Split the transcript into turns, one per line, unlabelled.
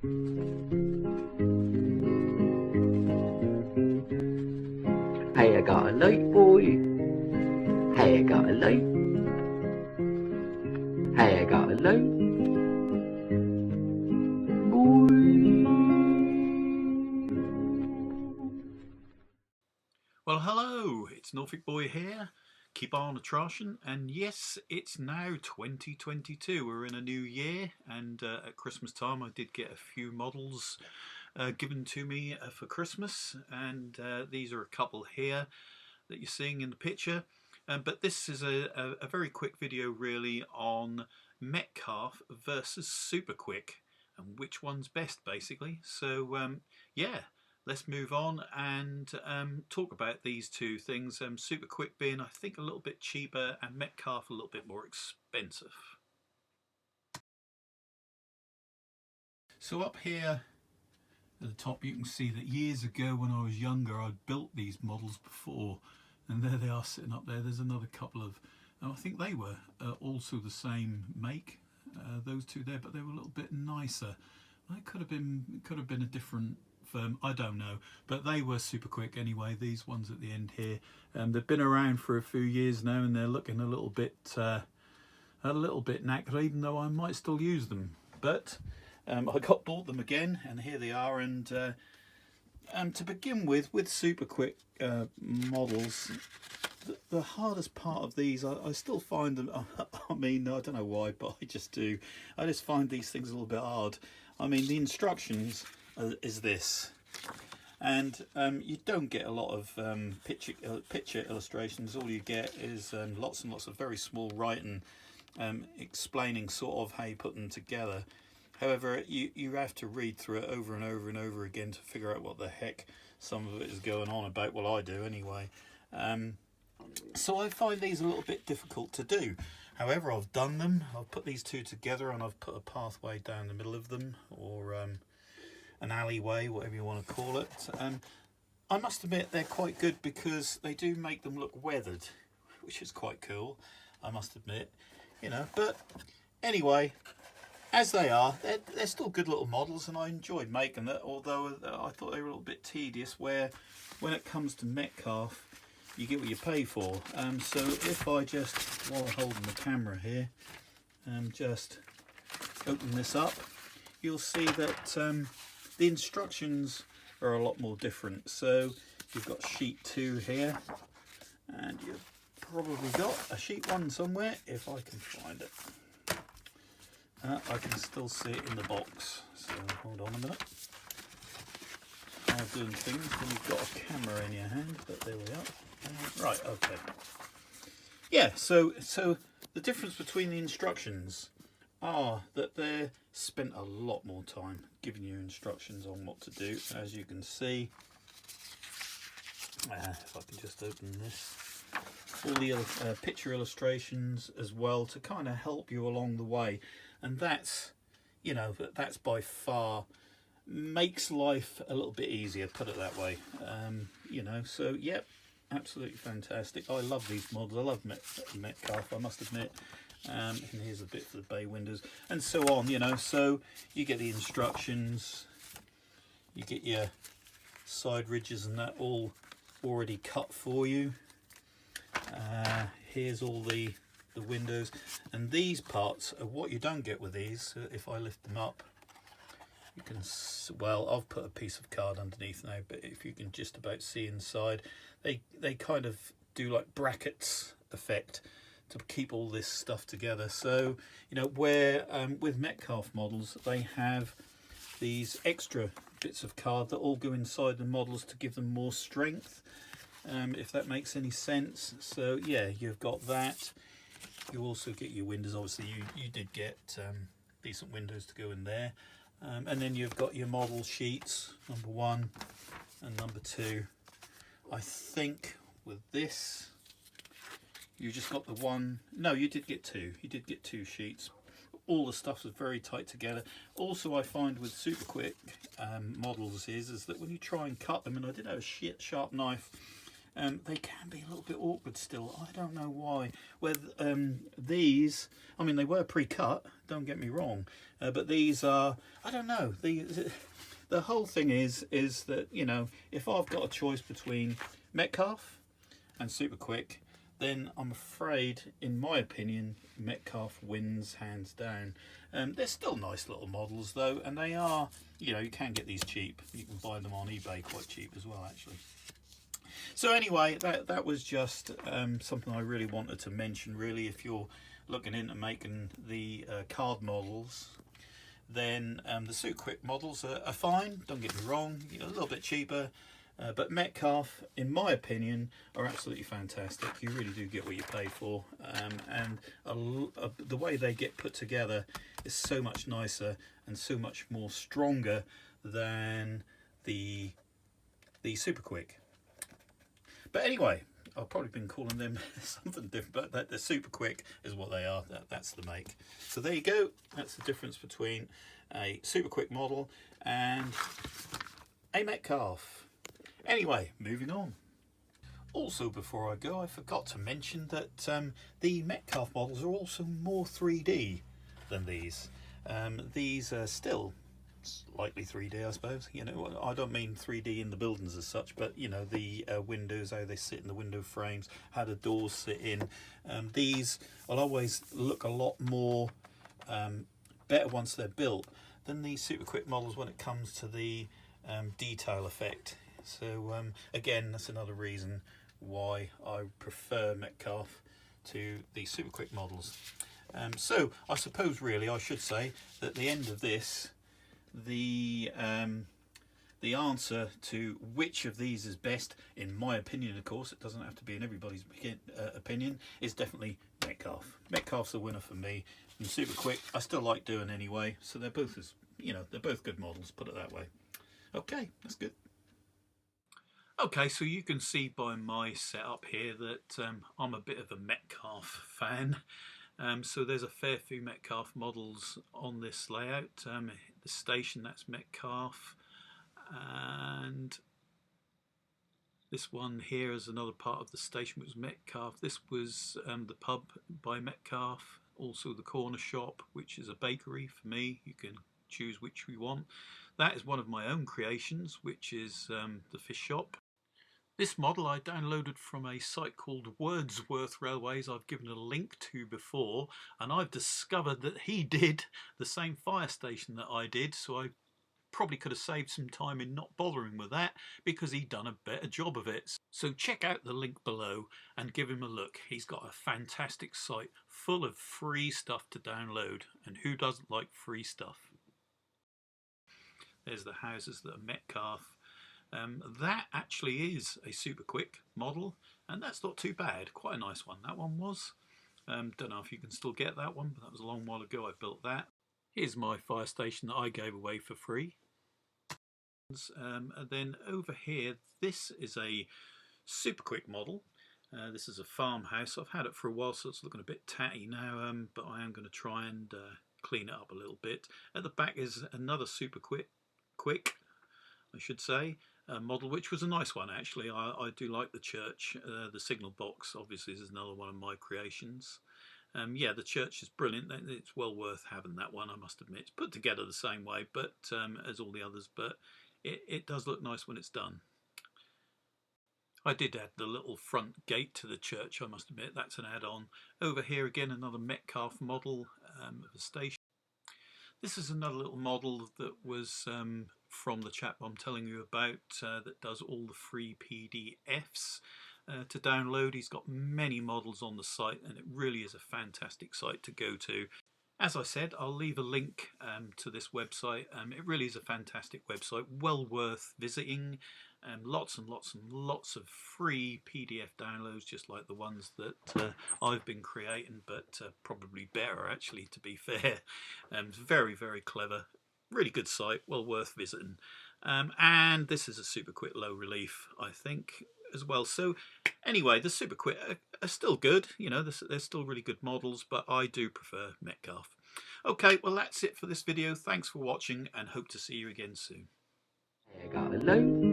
Hey, I got a light, boy. Hey, I got a light. Hey, I got a light, boy.
Well, hello, it's Norfolk Boy here. Keep on trashing, and yes, it's now 2022. We're in a new year, and at Christmas time, I did get a few models given to me for Christmas, and these are a couple here that you're seeing in the picture. But this is a very quick video, really, on Metcalfe versus Superquick, and which one's best, basically. So, yeah. Let's move on and talk about these two things. Superquick being, I think, a little bit cheaper, and Metcalfe a little bit more expensive. So up here at the top, you can see that years ago when I was younger, I'd built these models before, and there they are sitting up there. There's another couple of, I think they were also the same make, those two there, but they were a little bit nicer. It could have been a different firm, I don't know, but they were Superquick anyway. These ones at the end here, they've been around for a few years now, and they're looking a little bit knackered, even though I might still use them. But I bought them again, and here they are. And to begin with Superquick models, the hardest part of these, I still find them. I mean, I don't know why, but I just do. I just find these things a little bit hard. I mean, the instructions is this, and you don't get a lot of picture illustrations. All you get is lots and lots of very small writing explaining sort of how you put them together. However, you have to read through it over and over and over again to figure out what the heck some of it is going on about. Well, I do anyway. So I find these a little bit difficult to do. However, I've done them. I've put these two together, and I've put a pathway down the middle of them, or an alleyway, whatever you want to call it. I must admit they're quite good because they do make them look weathered, which is quite cool, I must admit. You know, but anyway, as they are, they're still good little models, and I enjoyed making them, although I thought they were a little bit tedious, where when it comes to Metcalfe, you get what you pay for. So if I just, while holding the camera here, just open this up, you'll see that the instructions are a lot more different. So you've got sheet 2 here, and you've probably got a sheet 1 somewhere, if I can find it. I can still see it in the box, so hold on a minute. I'm doing things when you've got a camera in your hand, but there we are. Right, okay. Yeah, so the difference between the instructions are that they're spent a lot more time giving you instructions on what to do. As you can see, if I can just open this, all the picture illustrations as well to kind of help you along the way, and that's, you know, that's by far makes life a little bit easier, put it that way. You know, so yep, absolutely fantastic. I love these models. I love Metcalfe, I must admit. And here's a bit for the bay windows and so on, you know. So you get the instructions, you get your side ridges and that all already cut for you. Here's all the windows, and these parts are what you don't get with these. If I lift them up, you can, well, I've put a piece of card underneath now, but if you can just about see inside, they kind of do like brackets effect to keep all this stuff together. So, you know, where with Metcalfe models, they have these extra bits of card that all go inside the models to give them more strength, if that makes any sense. So yeah, you've got that. You also get your windows. Obviously you did get decent windows to go in there, and then you've got your model sheets, number 1 and number 2. I think with this you just got the one. No, you did get 2. You did get 2 sheets. All the stuff is very tight together. Also, I find with Superquick models is that when you try and cut them, and I did have a sharp knife they can be a little bit awkward still. I don't know why. With these, I mean, they were pre-cut, don't get me wrong, but these are, I don't know. The whole thing is that, you know, if I've got a choice between Metcalfe and Superquick, then I'm afraid, in my opinion, Metcalfe wins hands down. They're still nice little models though, and they are, you know, you can get these cheap. You can buy them on eBay quite cheap as well, actually. So anyway, that was just something I really wanted to mention. Really, if you're looking into making the card models, then the Superquick models are fine. Don't get me wrong, you know, a little bit cheaper. But Metcalfe, in my opinion, are absolutely fantastic. You really do get what you pay for, and the way they get put together is so much nicer and so much more stronger than the Superquick. But anyway, I've probably been calling them something different, but the Superquick is what they are. That's the make. So there you go. That's the difference between a Superquick model and a Metcalfe. Anyway, moving on. Also, before I go, I forgot to mention that the Metcalfe models are also more 3D than these. These are still slightly 3D, I suppose. You know, I don't mean 3D in the buildings as such, but you know, the windows, how they sit in the window frames, how the doors sit in. These will always look a lot more better once they're built than the Superquick models when it comes to the detail effect. So again, that's another reason why I prefer Metcalfe to the Superquick models. So I suppose really I should say that at the end of this, the answer to which of these is best, in my opinion, of course, it doesn't have to be in everybody's opinion, is definitely Metcalfe. Metcalfe's the winner for me. And Superquick, I still like doing anyway. So they're both, as you know, they're both good models. Put it that way. Okay, that's good. Okay, so you can see by my setup here that I'm a bit of a Metcalfe fan. So there's a fair few Metcalfe models on this layout. The station, that's Metcalfe, and this one here is another part of the station, which was Metcalfe. This was the pub by Metcalfe, also the corner shop, which is a bakery for me. You can choose which you want. That is one of my own creations, which is the fish shop. This model I downloaded from a site called Wordsworth Railways I've given a link to before, and I've discovered that he did the same fire station that I did, so I probably could have saved some time in not bothering with that because he'd done a better job of it. So check out the link below and give him a look. He's got a fantastic site full of free stuff to download, and who doesn't like free stuff? There's the houses that are Metcalfe. That actually is a Superquick model, and that's not too bad. Quite a nice one that one was. Don't know if you can still get that one, but that was a long while ago I built that. Here's my fire station that I gave away for free. And then over here, this is a Superquick model. This is a farmhouse. I've had it for a while, so it's looking a bit tatty now, but I am going to try and clean it up a little bit. At the back is another Superquick, I should say, model, which was a nice one actually. I do like the church. The signal box obviously is another one of my creations. Yeah, the church is brilliant. It's well worth having that one, I must admit. It's put together the same way but as all the others, but it does look nice when it's done. I did add the little front gate to the church, I must admit. That's an add-on. Over here again, another Metcalfe model of a station. This is another little model that was from the chap I'm telling you about that does all the free PDFs to download. He's got many models on the site, and it really is a fantastic site to go to. As I said, I'll leave a link to this website. It really is a fantastic website, well worth visiting. Lots and lots and lots of free PDF downloads, just like the ones that I've been creating, but probably better actually, to be fair. Very, very clever, really good site, well worth visiting. And this is a Superquick low relief, I think, as well. So anyway, the Superquick are still good, you know, they're still really good models, but I do prefer Metcalfe. Okay, well that's it for this video. Thanks for watching, and hope to see you again soon.
Got a load.